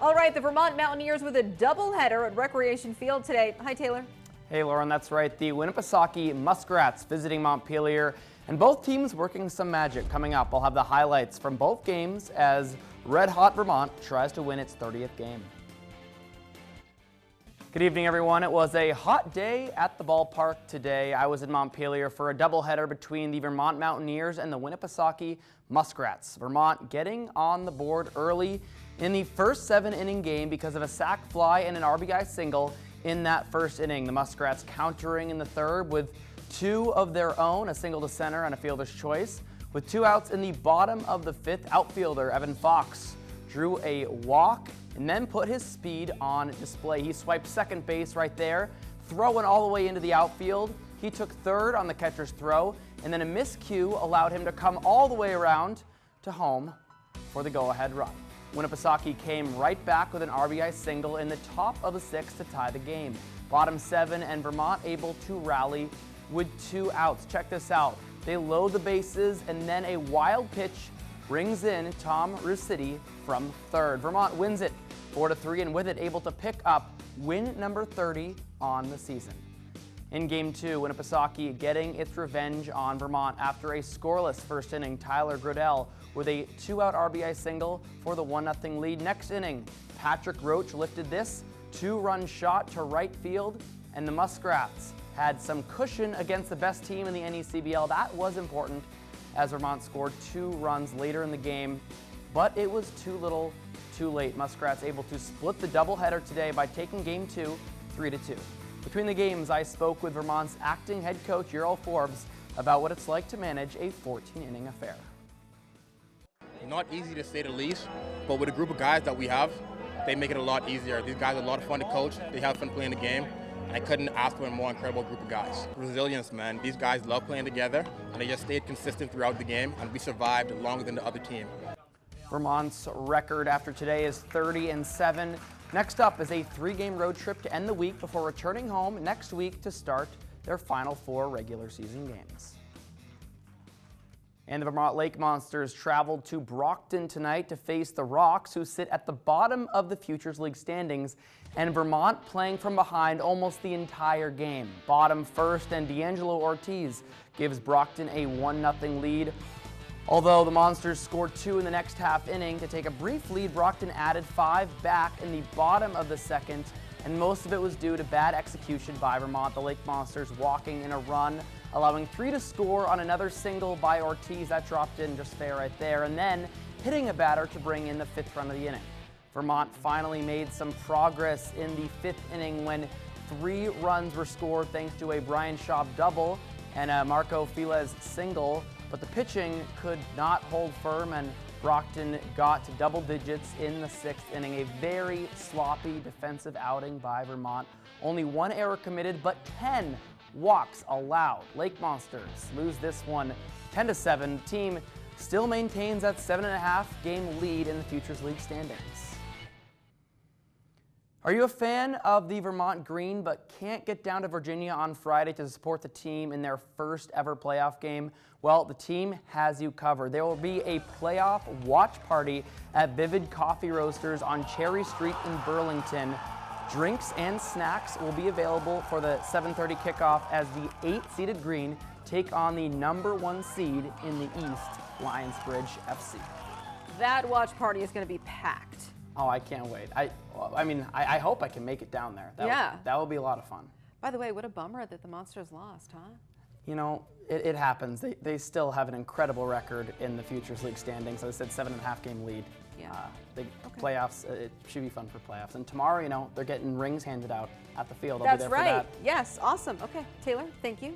All right, the Vermont Mountaineers with a doubleheader at Recreation Field today. Hi, Taylor. Hey, Lauren, that's right. The Winnipesaukee Muskrats visiting Montpelier, and both teams working some magic. Coming up, I'll have the highlights from both games as red-hot Vermont tries to win its 30th game. Good evening, everyone. It was a hot day at the ballpark today. I was in Montpelier for a doubleheader between the Vermont Mountaineers and the Winnipesaukee Muskrats. Vermont getting on the board early in the first 7-inning game because of a sac fly and an RBI single in that first inning. The Muskrats countering in the third with two of their own, a single to center and a fielder's choice. With 2 outs in the bottom of the fifth, outfielder Evan Fox drew a walk and then put his speed on display. He swiped second base right there, throwing all the way into the outfield. He took third on the catcher's throw, and then a miscue allowed him to come all the way around to home for the go-ahead run. Winnipesaukee came right back with an RBI single in the top of the sixth to tie the game. Bottom 7 and Vermont able to rally with 2 outs. Check this out. They load the bases and then a wild pitch brings in Tom Rusciti from third. Vermont wins it 4-3 and with it able to pick up win number 30 on the season. In Game 2, Winnipesaukee getting its revenge on Vermont after a scoreless first inning. Tyler Grodell with a 2-out RBI single for the 1-0 lead. Next inning, Patrick Roach lifted this 2-run shot to right field, and the Muskrats had some cushion against the best team in the NECBL. That was important as Vermont scored 2 runs later in the game, but it was too little, too late. Muskrats able to split the doubleheader today by taking Game 2 3-2. Between the games, I spoke with Vermont's acting head coach Ural Forbes about what it's like to manage a 14-inning affair. Not easy to say the least, but with a group of guys that we have, they make it a lot easier. These guys are a lot of fun to coach. They have fun playing the game. And I couldn't ask for a more incredible group of guys. Resilience, man. These guys love playing together, and they just stayed consistent throughout the game, and we survived longer than the other team. Vermont's record after today is 30-7. Next up is a 3-game road trip to end the week before returning home next week to start their final 4 regular season games. And the Vermont Lake Monsters traveled to Brockton tonight to face the Rocks, who sit at the bottom of the Futures League standings, and Vermont playing from behind almost the entire game. Bottom first, and D'Angelo Ortiz gives Brockton a 1-0 lead. Although the Monsters scored 2 in the next half inning to take a brief lead, Brockton added 5 back in the bottom of the second, and most of it was due to bad execution by Vermont. The Lake Monsters walking in a run, allowing 3 to score on another single by Ortiz. That dropped in just fair right there, and then hitting a batter to bring in the 5th run of the inning. Vermont finally made some progress in the 5th inning when 3 runs were scored thanks to a Brian Schaub double and a Marco Filez single, but the pitching could not hold firm, and Brockton got to double digits in the 6th inning. A very sloppy defensive outing by Vermont. Only 1 error committed, but 10 walks allowed. Lake Monsters lose this one 10-7. Team still maintains that 7.5 game lead in the Futures League standings. Are you a fan of the Vermont Green but can't get down to Virginia on Friday to support the team in their first ever playoff game? Well, the team has you covered. There will be a playoff watch party at Vivid Coffee Roasters on Cherry Street in Burlington. Drinks and snacks will be available for the 7:30 kickoff as the 8-seeded Green take on the number 1 seed in the East, Lionsbridge FC. That watch party is going to be packed. Oh, I can't wait. I hope I can make it down there. That will be a lot of fun. By the way, what a bummer that the Monsters lost, huh? You know, it happens. They still have an incredible record in the Futures League standings. As I said, 7.5 game lead. Yeah. Playoffs, it should be fun for playoffs. And tomorrow, you know, they're getting rings handed out at the field. I'll That's be there right. for that. Yes, awesome. Okay, Taylor, thank you.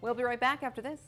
We'll be right back after this.